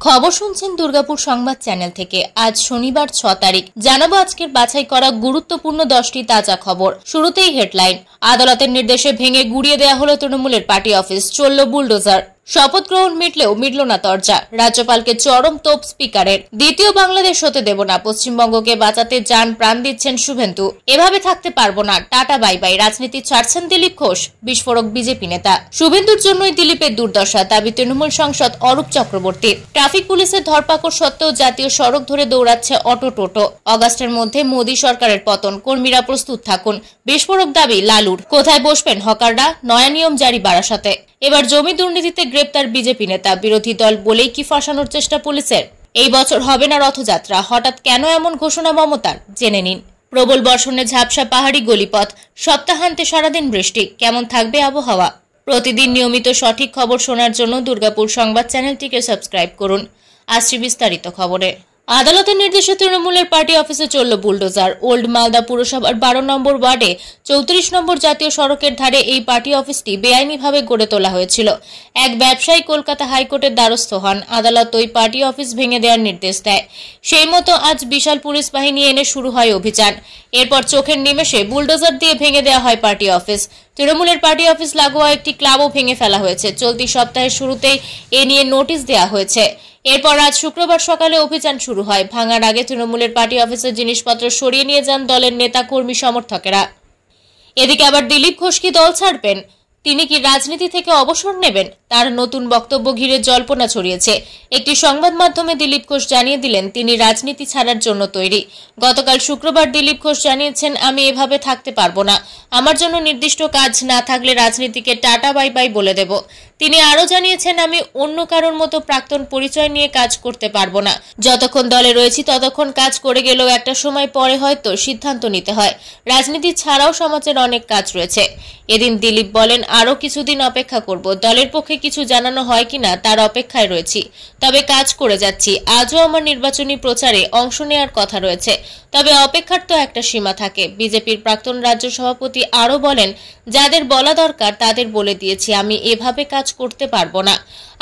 খবর শুনছেন দুর্গাপুর সংবাদ চ্যানেল থেকে। আজ শনিবার 6 তারিখ জানাবো আজকের বাছাই করা গুরুত্বপূর্ণ 10টি তাজা খবর। শুরুতেই হেডলাইন। আদালতের নির্দেশে ভেঙে গুড়িয়ে দেওয়া হলো তৃণমূলের পার্টি অফিস, চলল বুলডোজার। শপথ গ্রহণ মিটলেও মিটল না দরজা, রাজ্যপালকে চরম তোপ স্পিকারের। দ্বিতীয় বাংলাদেশ হতে দেব না, পশ্চিমবঙ্গকে বাঁচাতে যান প্রাণ দিচ্ছেন শুভেন্দু। এভাবে থাকতে পারবো না, টাটা বাই বাই, রাজনীতি ছাড়ছেন দিলীপ ঘোষ। বিস্ফোরক বিজেপি নেতা। শুভেন্দুর জন্যই দিলীপের দুর্দশা, দাবি তৃণমূল সাংসদ অরূপ চক্রবর্তীর। ট্রাফিক পুলিশের ধরপাকড় সত্ত্বেও জাতীয় সড়ক ধরে দৌড়াচ্ছে অটো টোটো। অগাস্টের মধ্যে মোদী সরকারের পতন, কর্মীরা প্রস্তুত থাকুন। বিস্ফোরক দাবি লালুর। কোথায় বসবেন হকাররা, নয়া নিয়ম জারি বারাসাতে। এবার জমি দুর্নীতিতে গ্রেপ্তার বিজেপি নেতা, বিরোধী দল বলেই কি ফাঁসানোর চেষ্টা পুলিশের। এই বছর হবে না রথযাত্রা, হঠাৎ কেন এমন ঘোষণা মমতার, জেনে নিন। প্রবল বর্ষণে ঝাপসা পাহাড়ি গলিপথ, সপ্তাহান্তে সারাদিন বৃষ্টি, কেমন থাকবে আবহাওয়া। প্রতিদিন নিয়মিত সঠিক খবর শোনার জন্য দুর্গাপুর সংবাদ চ্যানেলটিকে সাবস্ক্রাইব করুন। আসছে বিস্তারিত খবরে। আদালতের নির্দেশে তৃণমূলের পার্টি অফিসে চলল বুলডোজার। ওল্ড মালদা পুরসভার 12 নম্বর ওয়ার্ডে 34 নম্বর জাতীয় সড়কের ধারে এই পার্টি অফিসটি বেআইনিভাবে গড়ে তোলা হয়েছিল। এক ব্যবসায়ী কলকাতা হাইকোর্টের দ্বারস্থ হন। আদালত ওই পার্টি অফিস ভেঙে দেওয়ার নির্দেশ দেয়। সেই মতো আজ বিশাল পুলিশ বাহিনী এনে শুরু হয় অভিযান। এরপর চোখের নিমেষে বুলডোজার দিয়ে ভেঙে দেওয়া হয় পার্টি অফিস। তৃণমূলের পার্টি অফিস লাগোয়া একটি ক্লাবও ভেঙে ফেলা হয়েছে। চলতি সপ্তাহের শুরুতেই এ নিয়ে নোটিশ দেওয়া হয়েছে। এরপর আজ শুক্রবার সকালে অভিযান শুরু হয়। ভাঙার আগে তৃণমূলের পার্টি অফিসের জিনিসপত্র সরিয়ে নিয়ে যান দলের নেতা কর্মী সমর্থকেরা। এদিকে আবার দিলীপ ঘোষ কি দল ছাড়বেন, তিনি কি রাজনীতি থেকে অবসর নেবেন, তার নতুন বক্তব্য ঘিরে জল্পনা ছড়িয়েছে। একটি সংবাদ মাধ্যমে দিলীপ ঘোষ জানিয়ে দিলেন তিনি রাজনীতি ছাড়ার জন্য তৈরি। গতকাল শুক্রবার দিলীপ ঘোষ জানিয়েছেন, আমি এভাবে থাকতে পারবো না, আমার জন্য নির্দিষ্ট কাজ না থাকলে রাজনীতিকে টাটা বাই বাই বলে দেব। তিনি আরো জানিয়েছেন, আমি অন্য কারোর মতো প্রাক্তন পরিচয় নিয়ে কাজ করতে পারবো না। যতক্ষণ দলে রয়েছি ততক্ষণ কাজ করে গেলেও একটা সময় পরে হয়তো সিদ্ধান্ত নিতে হয়। রাজনীতি ছাড়াও সমাজের অনেক কাজ রয়েছে। এদিন দিলীপ বলেন, আরো কিছুদিন অপেক্ষা করব, দলের পক্ষে কিছু জানানো হয় কিনা তার অপেক্ষায় রয়েছি, তবে কাজ করে যাচ্ছি। আজও আমার নির্বাচনী প্রচারে অংশ নেওয়ার কথা রয়েছে, তবে অপেক্ষার তো একটা সীমা থাকে। বিজেপির প্রাক্তন রাজ্য সভাপতি আরো বলেন, যাদের বলা দরকার তাদের বলে দিয়েছি, আমি এভাবে কাজ করতে পারবো না।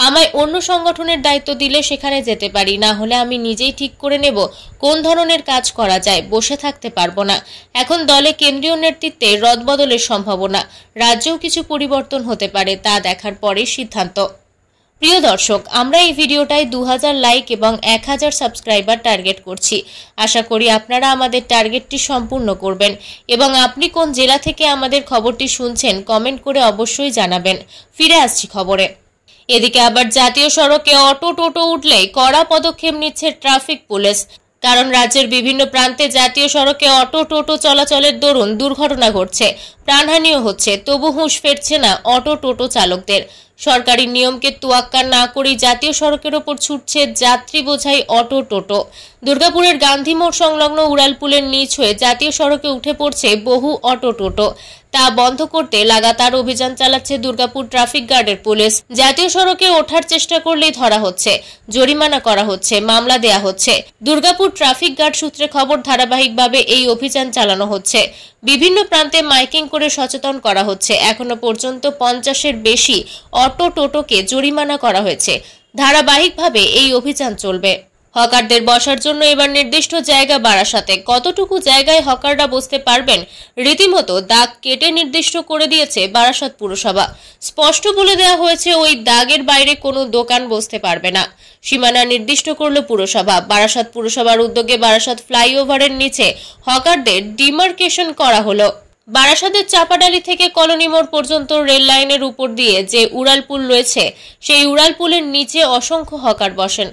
আমায় অন্য সংগঠনের দায়িত্ব দিলে সেখানে যেতে পারি, না হলে আমি নিজেই ঠিক করে নেব কোন ধরনের কাজ করা যায়, বসে থাকতে পারবো না। এখন দলে কেন্দ্রীয় নেতৃত্বে রদবদলের সম্ভাবনা, রাজ্যেও কিছু পরিবর্তন হতে পারে, তা দেখার পরে সিদ্ধান্ত। প্রিয় দর্শক, আমরা এই ভিডিওটায় 2000 লাইক এবং 1000 সাবস্ক্রাইবার টার্গেট করছি। আশা করি আপনারা আমাদের টার্গেটটি সম্পূর্ণ করবেন এবং আপনি কোন জেলা থেকে আমাদের খবরটি শুনছেন কমেন্ট করে অবশ্যই জানাবেন। ফিরে আসছি খবরে। এদিকে আবার জাতীয় সড়কে অটো টোটো উঠলেই কড়া পদক্ষেপ নিচ্ছে ট্রাফিক পুলিশ। কারণ রাজ্যের বিভিন্ন প্রান্তে জাতীয় সড়কে অটো টোটো চলাচলের দরুন দুর্ঘটনা ঘটছে, প্রাণহানিও হচ্ছে, তবু হুঁশ ফেরছে না অটো টোটো চালকদের। সরকারি নিয়মকে তোয়াক্কা না করেই জাতীয় সড়কের ওপর ছুটছে যাত্রী বোঝাই অটো টোটো। দুর্গাপুরের গান্ধী মোড় সংলগ্ন উড়ালপুলের নিচ হয়ে জাতীয় সড়কে উঠে পড়ছে বহু অটো টোটো। তা বন্ধ করতে লাগাতার অভিযান চালাচ্ছে দুর্গাপুর ট্রাফিক গার্ডের পুলিশ। জাতীয় সড়কে ওঠার চেষ্টা করলেই ধরা হচ্ছে, জরিমানা করা হচ্ছে, মামলা দেয়া হচ্ছে। দুর্গাপুর ট্রাফিক গার্ড সূত্রে খবর, ধারাবাহিকভাবে এই অভিযান চালানো হচ্ছে। বিভিন্ন প্রান্তে মাইকিং করে সচেতন করা হচ্ছে। এখনো পর্যন্ত 50-এর বেশি অটো টোটোকে জরিমানা করা হয়েছে। ধারাবাহিকভাবে এই অভিযান চলবে। হকারদের বসার জন্য এবার নির্দিষ্ট জায়গা বারাসাতে। কতটুকু জায়গায় হকাররা বসতে পারবেন রীতিমতো দাগ কেটে নির্দিষ্ট করে দিয়েছে বারাসাত পুরসভা। স্পষ্ট বলে দেওয়া হয়েছে, ওই দাগের বাইরে কোনো দোকান বসতে পারবে না। সীমানা নির্দিষ্ট করল পুরসভা। বারাসাত পুরসভার উদ্যোগে বারাসাত ফ্লাইওভারের নিচে হকারদের ডিমার্কেশন করা হলো। বারাসাতের চাপাডালি থেকে কলোনি মোড় পর্যন্ত রেল লাইনের উপর দিয়ে যে উড়ালপুল রয়েছে, সেই উড়ালপুলের নিচে অসংখ্য হকার বসেন।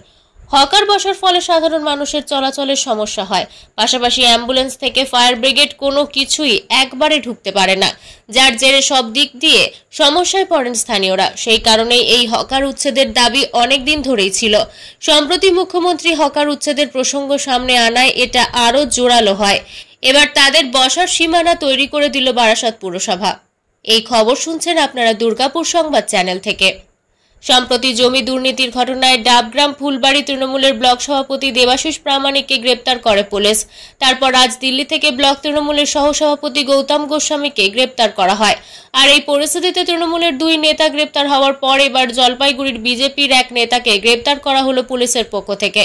হকার বসার ফলে সাধারণ মানুষের চলাচলের সমস্যা হয়। পাশাপাশি অ্যাম্বুলেন্স থেকে ফায়ার ব্রিগেড কোনো কিছুই একবারে ঢুকতে পারে না, যার জেরে সব দিক দিয়ে সমস্যায় পড়েন স্থানীয়রা। সেই কারণেই এই হকার উচ্ছেদের দাবি অনেকদিন ধরেই ছিল। সম্প্রতি মুখ্যমন্ত্রী হকার উচ্ছেদের প্রসঙ্গ সামনে আনায় এটা আরো জোরালো হয়। এবার তাদের বসার সীমানা তৈরি করে দিল বারাসাত পুরসভা। এই খবর শুনছেন আপনারা দুর্গাপুর সংবাদ চ্যানেল থেকে। সম্প্রতি জমি দুর্নীতির ঘটনায় ডাবগ্রাম ফুলবাড়ি তৃণমূলের ব্লক সভাপতি দেবাশিস প্রামাণিককে গ্রেপ্তার করে পুলিশ। তারপর আজ দিল্লি থেকে ব্লক তৃণমূলের সহসভাপতি গৌতম গোস্বামীকে গ্রেপ্তার করা হয়। আর এই পরিস্থিতিতে তৃণমূলের দুই নেতা গ্রেপ্তার হওয়ার পর এবার জলপাইগুড়ির বিজেপির এক নেতাকে গ্রেপ্তার করা হলো পুলিশের পক্ষ থেকে,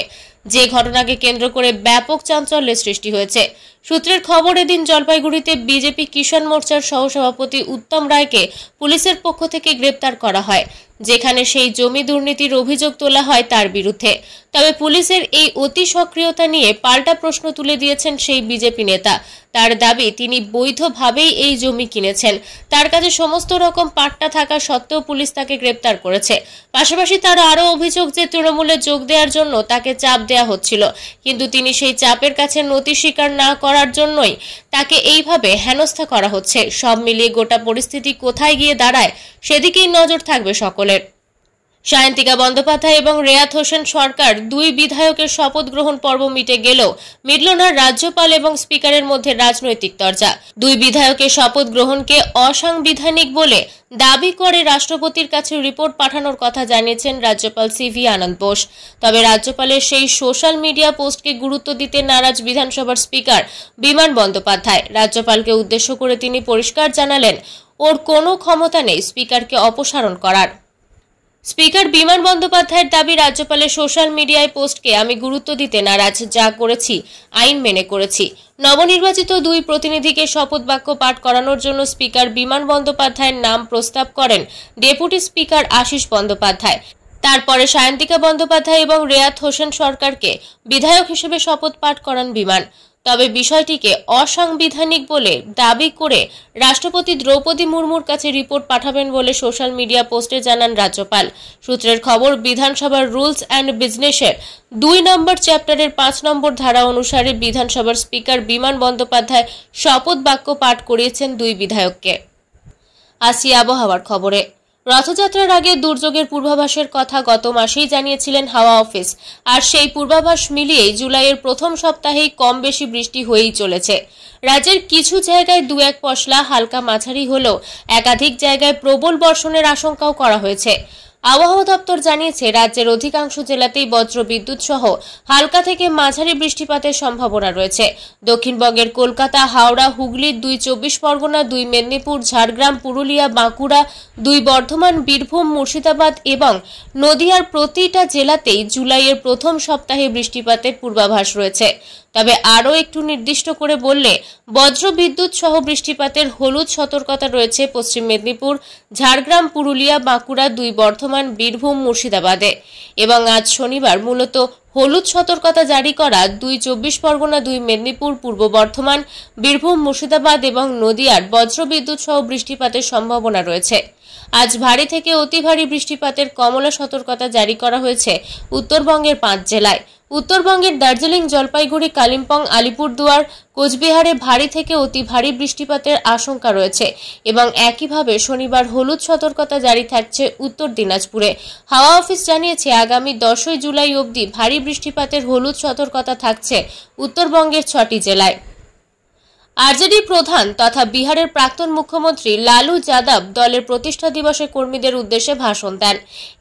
যে ঘটনাকে কেন্দ্র করে ব্যাপক চাঞ্চল্যের সৃষ্টি হয়েছে। সূত্রের খবর, এদিন জলপাইগুড়িতে বিজেপি কিষাণ মোর্চার সহসভাপতি উত্তম রায়কে পুলিশের পক্ষ থেকে গ্রেপ্তার করা হয়, যেখানে সেই জমি দুর্নীতির অভিযোগ তোলা হয় তার বিরুদ্ধে। তবে পুলিশের এই অতি সক্রিয়তা নিয়ে পাল্টা প্রশ্ন তুলে দিয়েছেন সেই বিজেপি নেতা। তার দাবি, তিনি বৈধভাবেই এই জমি কিনেছেন, তার কাছে সমস্ত রকম পাট্টা থাকা সত্ত্বেও পুলিশ তাকে গ্রেপ্তার করেছে। পাশাপাশি তার আরও অভিযোগ যে তৃণমূলে যোগ দেওয়ার জন্য তাকে চাপ দেওয়া হচ্ছিল, কিন্তু তিনি সেই চাপের কাছে নতি স্বীকার না করার জন্যই তাকে এইভাবে হেনস্থা করা হচ্ছে। সব মিলিয়ে গোটা পরিস্থিতি কোথায় গিয়ে দাঁড়ায় সেদিকেই নজর থাকবে সকলের। সায়ন্তিকা বন্দ্যোপাধ্যায় এবং রেয়াত হোসেন সরকার দুই বিধায়কের শপথ গ্রহণ পর্ব মিটে গেলেও মিটল না রাজ্যপাল এবং স্পিকারের মধ্যে রাজনৈতিক তরজা। দুই বিধায়কের শপথ গ্রহণকে অসাংবিধানিক বলে দাবি করে রাষ্ট্রপতির কাছে রিপোর্ট পাঠানোর কথা জানিয়েছেন রাজ্যপাল সিভি আনন্দ বোস। তবে রাজ্যপালের সেই সোশ্যাল মিডিয়া পোস্টকে গুরুত্ব দিতে নারাজ বিধানসভার স্পিকার বিমান বন্দ্যোপাধ্যায়। রাজ্যপালকে উদ্দেশ্য করে তিনি পরিষ্কার জানালেন, ওর কোনো ক্ষমতা নেই স্পিকারকে অপসারণ করার। স্পিকার বিমান বন্দ্যোপাধ্যায়ের দাবি, রাজ্যপালের সোশ্যাল মিডিয়ায় পোস্টকে আমি গুরুত্ব দিতে নারাজ, যা করেছি আইন মেনে করেছি। নবনির্বাচিত দুই প্রতিনিধিকে শপথ বাক্য পাঠ করানোর জন্য স্পিকার বিমান বন্দ্যোপাধ্যায়ের নাম প্রস্তাব করেন ডেপুটি স্পিকার আশিস বন্দ্যোপাধ্যায়। তারপরে সায়ন্তিকা বন্দ্যোপাধ্যায় এবং রেয়াত হোসেন সরকারকে বিধায়ক হিসেবে শপথ পাঠ করান বিমান। তবে বিষয়টিকে অসাংবিধানিক বলে দাবি করে রাষ্ট্রপতি দ্রৌপদী মুর্মুর কাছে রিপোর্ট পাঠাবেন বলে সোশ্যাল মিডিয়া পোস্টে জানান রাজ্যপাল। সূত্রের খবর, বিধানসভার রুলস অ্যান্ড বিজনেসের 2 নম্বর চ্যাপ্টারের 5 নম্বর ধারা অনুসারে বিধানসভার স্পিকার বিমান বন্দ্যোপাধ্যায় শপথ বাক্য পাঠ করিয়েছেন দুই বিধায়ককে। আসি আবহাওয়ার খবরে। রথযাত্রার আগে দুর্যোগের পূর্বাভাসের কথা গত মাসেই জানিয়েছিলেন হাওয়া অফিস, আর সেই পূর্বাভাস মিলিয়েই জুলাইয়ের প্রথম সপ্তাহেই কম বেশি বৃষ্টি হয়েই চলেছে। রাজ্যের কিছু জায়গায় 2-1 পশলা হালকা মাঝারি হলেও একাধিক জায়গায় প্রবল বর্ষণের আশঙ্কাও করা হয়েছে। আবহাওয়া দপ্তর জানিয়েছে, রাজ্যের অধিকাংশ জেলাতেই বজ্রবিদ্যুৎ সহ হালকা থেকে মাঝারি বৃষ্টিপাতের সম্ভাবনা রয়েছে। দক্ষিণবঙ্গের কলকাতা, হাওড়া, হুগলির 2 চব্বিশ পরগনা, 2 মেদিনীপুর, ঝাড়গ্রাম, পুরুলিয়া, বাঁকুড়া, 2 বর্ধমান, বীরভূম, মুর্শিদাবাদ এবং নদিয়ার প্রতিটা জেলাতেই জুলাইয়ের প্রথম সপ্তাহে বৃষ্টিপাতের পূর্বাভাস রয়েছে। তবে আরও একটু নির্দিষ্ট করে বললে, বজ্রবিদ্যুৎ সহ বৃষ্টিপাতের হলুদ সতর্কতা রয়েছে পশ্চিম মেদিনীপুর, ঝাড়গ্রাম, পুরুলিয়া, বাঁকুড়া, 2 বর্ধমান, বীরভূম, মুর্শিদাবাদে। এবং আজ শনিবার মূলত হলুদ সতর্কতা জারি করা 2 চব্বিশ পরগনা, 2 মেদিনীপুর, পূর্ব বর্ধমান, বীরভূম, মুর্শিদাবাদ এবং নদিয়ার বজ্রবিদ্যুৎ সহ বৃষ্টিপাতের সম্ভাবনা রয়েছে। আজ ভারী থেকে অতি ভারী বৃষ্টিপাতের কমলা সতর্কতা জারি করা হয়েছে উত্তরবঙ্গের 5 জেলায়। উত্তরবঙ্গের দার্জিলিং, জলপাইগুড়ি, কালিম্পং, আলিপুরদুয়ার, কোচবিহারে ভারী থেকে অতি ভারী বৃষ্টিপাতের আশঙ্কা রয়েছে এবং একইভাবে শনিবার হলুদ সতর্কতা জারি থাকছে উত্তর দিনাজপুরে। হাওয়া অফিস জানিয়েছে, আগামী 10 জুলাই অবধি ভারী বৃষ্টিপাতের হলুদ সতর্কতা থাকছে উত্তরবঙ্গের 6টি জেলায়। আরজেডি প্রধান তথা বিহারের প্রাক্তন মুখ্যমন্ত্রী লালু যাদব দলের প্রতিষ্ঠা দিবসে কর্মীদের উদ্দেশ্যে ভাষণ দেন।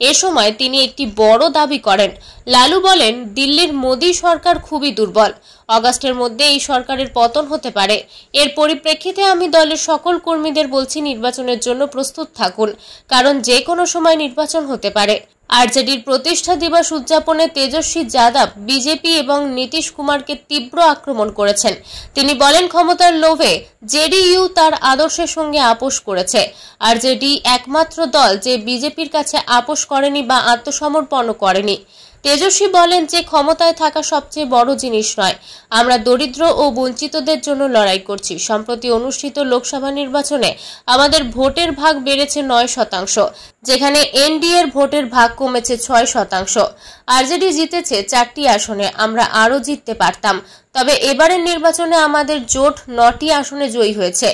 এ সময় তিনি একটি বড় দাবি করেন। লালু বলেন, দিল্লির মোদী সরকার খুবই দুর্বল, অগাস্টের মধ্যে এই সরকারের পতন হতে পারে। এর পরিপ্রেক্ষিতে আমি দলের সকল কর্মীদের বলছি, নির্বাচনের জন্য প্রস্তুত থাকুন, কারণ যে কোনো সময় নির্বাচন হতে পারে। আরজেডির প্রতিষ্ঠা দিবস উদযাপনে তেজস্বী যাদব বিজেপি এবং নীতিশ কুমারকে তীব্র আক্রমণ করেছেন। তিনি বলেন, ক্ষমতার লোভে জেডিইউ তার আদর্শের সঙ্গে আপোষ করেছে। আরজেডি একমাত্র দল যে বিজেপির কাছে আপোষ করেনি বা আত্মসমর্পণ করেনি। তেজস্বী বলেন যে ক্ষমতায় থাকা সবচেয়ে বড় জিনিস নয়, আমরা দরিদ্র ও বঞ্চিতদের জন্য লড়াই করছি। সম্প্রতি অনুষ্ঠিত লোকসভা নির্বাচনে আমাদের ভোটের ভাগ বেড়েছে 9%, যেখানে এনডিএর ভোটের ভাগ কমেছে 6%। আরজেডি জিতেছে 4টি আসনে, আমরা আরও জিততে পারতাম। তবে এবারের নির্বাচনে আমাদের জোট 9টি আসনে জয়ী হয়েছে।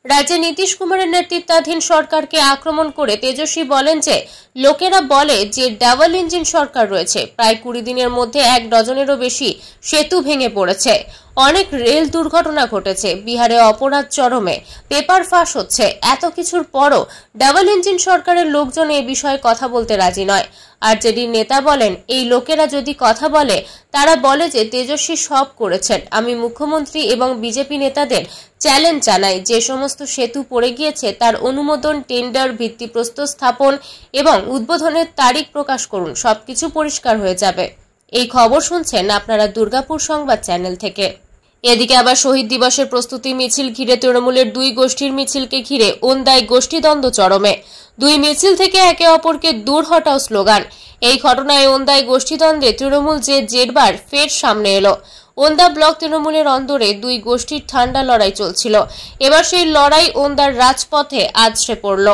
রাজ্যে নীতিশ কুমারের নেতৃত্বাধীন সরকারকে আক্রমণ করে তেজস্বী বলেন যে লোকেরা বলে যে ডাবল ইঞ্জিন সরকার রয়েছে। প্রায় 20 দিনের মধ্যে 1 ডজনেরও বেশি সেতু ভেঙে পড়েছে। অনেক রেল দুর্ঘটনা ঘটেছে, বিহারে অপরাধ চরমে, পেপার ফাঁস হচ্ছে, এত কিছুর পরও ডাবল ইঞ্জিন সরকারের লোকজন এই বিষয়ে কথা বলতে রাজি নয়। আরজেডি নেতা বলেন, এই লোকেরা যদি কথা বলে তারা বলে যে তেজস্বী সব করেছেন। আমি মুখ্যমন্ত্রী এবং বিজেপি নেতাদের চ্যালেঞ্জ জানাই, যে সমস্ত সেতু পড়ে গিয়েছে তার অনুমোদন, টেন্ডার, ভিত্তিপ্রস্তর স্থাপন এবং উদ্বোধনের তারিখ প্রকাশ করুন, সবকিছু পরিষ্কার হয়ে যাবে। এই খবর শুনছেন আপনারা দুর্গাপুর সংবাদ চ্যানেল থেকে। এদিকে আবার শহীদ দিবসের প্রস্তুতি মিছিল ঘিরে তৃণমূলের দুই গোষ্ঠীর মিছিলকে ঘিরে ওন্দায় গোষ্ঠীদ্বন্দ্ব চরমে। দুই মিছিল থেকে একে অপরকে দূর হটাও স্লোগান। এই ঘটনায় ওন্দায় গোষ্ঠীদ্বন্দ্বে তৃণমূল যে জেরবার ফের সামনে এলো। ওন্দা ব্লক তৃণমূলের অন্দরে দুই গোষ্ঠীর ঠান্ডা লড়াই চলছিল। এবার সেই লড়াই ওন্দার রাজপথে আছড়ে পড়ল।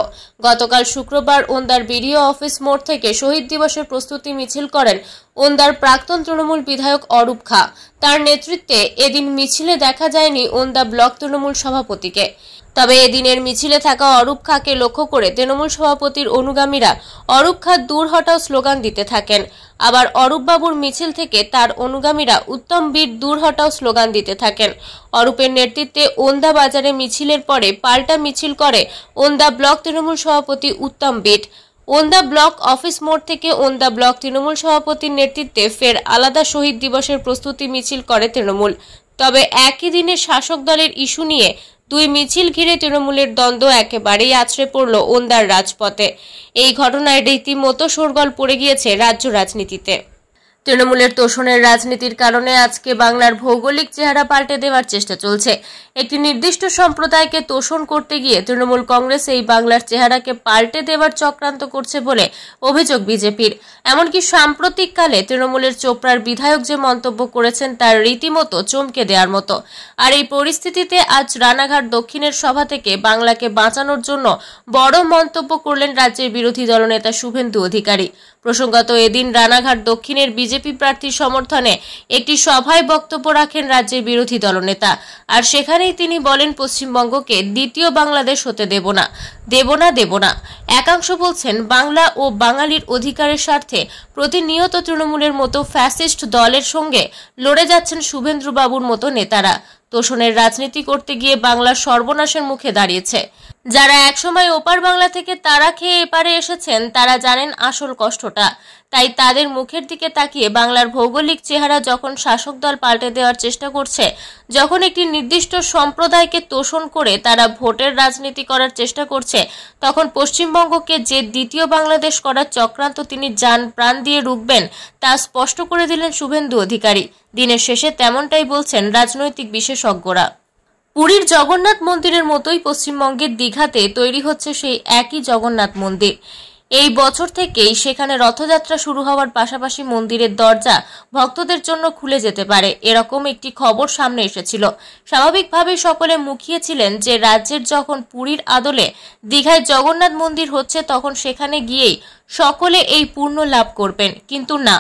গতকাল শুক্রবার ওন্দার বিডিও অফিস মোড় থেকে শহীদ দিবসের প্রস্তুতি মিছিল করেন ওন্দার প্রাক্তন তৃণমূল বিধায়ক অরূপ খা। তার নেতৃত্বে এদিন মিছিলে দেখা যায়নি ওন্দা ব্লক তৃণমূল সভাপতিকে। তবে এদিনের মিছিলে থাকা অরূপ খাকে লক্ষ্য করে তৃণমূল সভাপতির অনুগামীরা অরূপ খা দূর হটাও স্লোগান দিতে থাকেন। আবার অরূপ বাবুর মিছিল থেকে তার অনুগামীরা উত্তম বীর দূর হটাও স্লোগান দিতে থাকেন। অরূপের নেতৃত্বে ওন্দা বাজারে মিছিলের পরে পাল্টা মিছিল করে ওন্দা ব্লক তৃণমূল সভাপতি উত্তম বীর। ওন্দা ব্লক অফিস মোড় থেকে ওন্দা ব্লক তৃণমূল সভাপতির নেতৃত্বে ফের আলাদা শহীদ দিবসের প্রস্তুতি মিছিল করে তৃণমূল। তবে একই দিনে শাসক দলের ইস্যু নিয়ে দুই মিছিল ঘিরে তৃণমূলের দ্বন্দ্ব একেবারেই আছড়ে পড়ল ওন্দার রাজপথে। এই ঘটনায় রীতিমতো শোরগোল পড়ে গিয়েছে রাজ্য রাজনীতিতে। তৃণমূলের তোষণের রাজনীতির কারণে আজকে বাংলার ভৌগোলিক চেহারা পাল্টে দেওয়ার চেষ্টা চলছে। একটি নির্দিষ্ট সম্প্রদায়কে তোষণ করতে গিয়ে তৃণমূল কংগ্রেস এই বাংলার চেহারাকে পাল্টে দেওয়ার চক্রান্ত করছে বলে অভিযোগ বিজেপির। এমনকি সাম্প্রতিককালে তৃণমূলের চোপড়ার বিধায়ক যে মন্তব্য করেছেন তার রীতিমতো চমকে দেওয়ার মতো। আর এই পরিস্থিতিতে আজ রানাঘাট দক্ষিণের সভা থেকে বাংলাকে বাঁচানোর জন্য বড় মন্তব্য করলেন রাজ্যের বিরোধী দলনেতা শুভেন্দু অধিকারী। প্রসঙ্গত এদিন রানাঘাট দক্ষিণের বিজেপি প্রার্থীর সমর্থনে একটি সভায় বক্তব্য রাখেন রাজ্যের বিরোধী দলনেতা। আর সেখানেই তিনি বলেন, পশ্চিমবঙ্গকে দ্বিতীয় বাংলাদেশ হতে দেব না। একাংশ বলছেন, বাংলা ও বাঙালির অধিকারের স্বার্থে প্রতিনিয়ত তৃণমূলের মতো ফ্যাসিস্ট দলের সঙ্গে লড়ে যাচ্ছেন শুভেন্দু বাবুর মতো নেতারা। তোষণের রাজনীতি করতে গিয়ে বাংলার সর্বনাশের মুখে দাঁড়িয়েছে। যারা একসময় ওপার বাংলা থেকে তারা খেয়ে এপারে এসেছেন তারা জানেন আসল কষ্টটা। তাই তাদের মুখের দিকে তাকিয়ে বাংলার ভৌগোলিক চেহারা যখন শাসক দল পাল্টে দেওয়ার চেষ্টা করছে, যখন একটি নির্দিষ্ট সম্প্রদায়কে তোষণ করে তারা ভোটের রাজনীতি করার চেষ্টা করছে, তখন পশ্চিমবঙ্গকে যে দ্বিতীয় বাংলাদেশ করার চক্রান্ত তিনি জান প্রাণ দিয়ে রুখবেন তা স্পষ্ট করে দিলেন শুভেন্দু অধিকারী। দিনের শেষে তেমনটাই বলছেন রাজনৈতিক বিশেষজ্ঞরা। পুরীর জগন্নাথ মন্দিরের মতোই পশ্চিমবঙ্গের দীঘাতে তৈরি হচ্ছে সেই একই জগন্নাথ মন্দির। এই বছর থেকেই সেখানে রথযাত্রা শুরু হওয়ার পাশাপাশি মন্দিরের দরজা ভক্তদের জন্য খুলে যেতে পারে, এরকম একটি খবর সামনে এসেছিল। স্বাভাবিকভাবেই সকলে মুখিয়েছিলেন যে রাজ্যের যখন পুরীর আদলে দীঘায় জগন্নাথ মন্দির হচ্ছে তখন সেখানে গিয়েই সকলে এই পূর্ণ লাভ করবেন। কিন্তু না,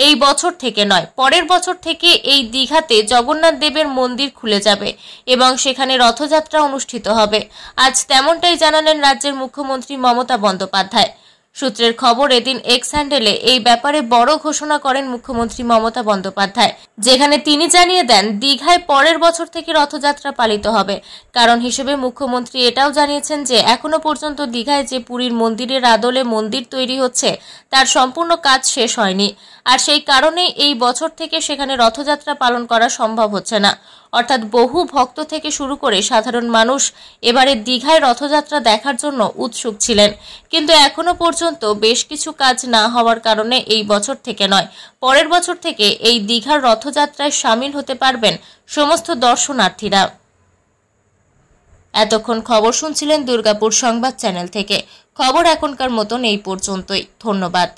এই বছর থেকে নয়, পরের বছর থেকে এই দীঘাতে জগন্নাথ দেবের মন্দির খুলে যাবে এবং সেখানে রথযাত্রা অনুষ্ঠিত হবে। আজ তেমনটাই জানালেন রাজ্যের মুখ্যমন্ত্রী মমতা বন্দ্যোপাধ্যায়। সূত্রের খবর, এদিন এক্স হ্যান্ডেলে এই ব্যাপারে বড় ঘোষণা করেন মুখ্যমন্ত্রী মমতা বন্দ্যোপাধ্যায়, যেখানে তিনি জানিয়ে দেন দীঘায় পরের বছর থেকে রথযাত্রা পালিত হবে। কারণ হিসেবে মুখ্যমন্ত্রী এটাও জানিয়েছেন যে এখনো পর্যন্ত দীঘায় যে পুরীর মন্দিরের আদলে মন্দির তৈরি হচ্ছে তার সম্পূর্ণ কাজ শেষ হয়নি। আর সেই কারণে এই বছর থেকে সেখানে রথযাত্রা পালন করা সম্ভব হচ্ছে না। অর্থাৎ বহু ভক্ত থেকে শুরু করে সাধারণ মানুষ এবারে দীঘায় রথযাত্রা দেখার জন্য উৎসুক ছিলেন, কিন্তু এখনো পর্যন্ত বেশ কিছু কাজ না হওয়ার কারণে এই বছর থেকে নয়, পরের বছর থেকে এই দীঘার রথযাত্রায় সামিল হতে পারবেন সমস্ত দর্শনার্থীরা। এতক্ষণ খবর শুনছিলেন দুর্গাপুর সংবাদ চ্যানেল থেকে। খবর এখনকার মতন এই পর্যন্তই। ধন্যবাদ।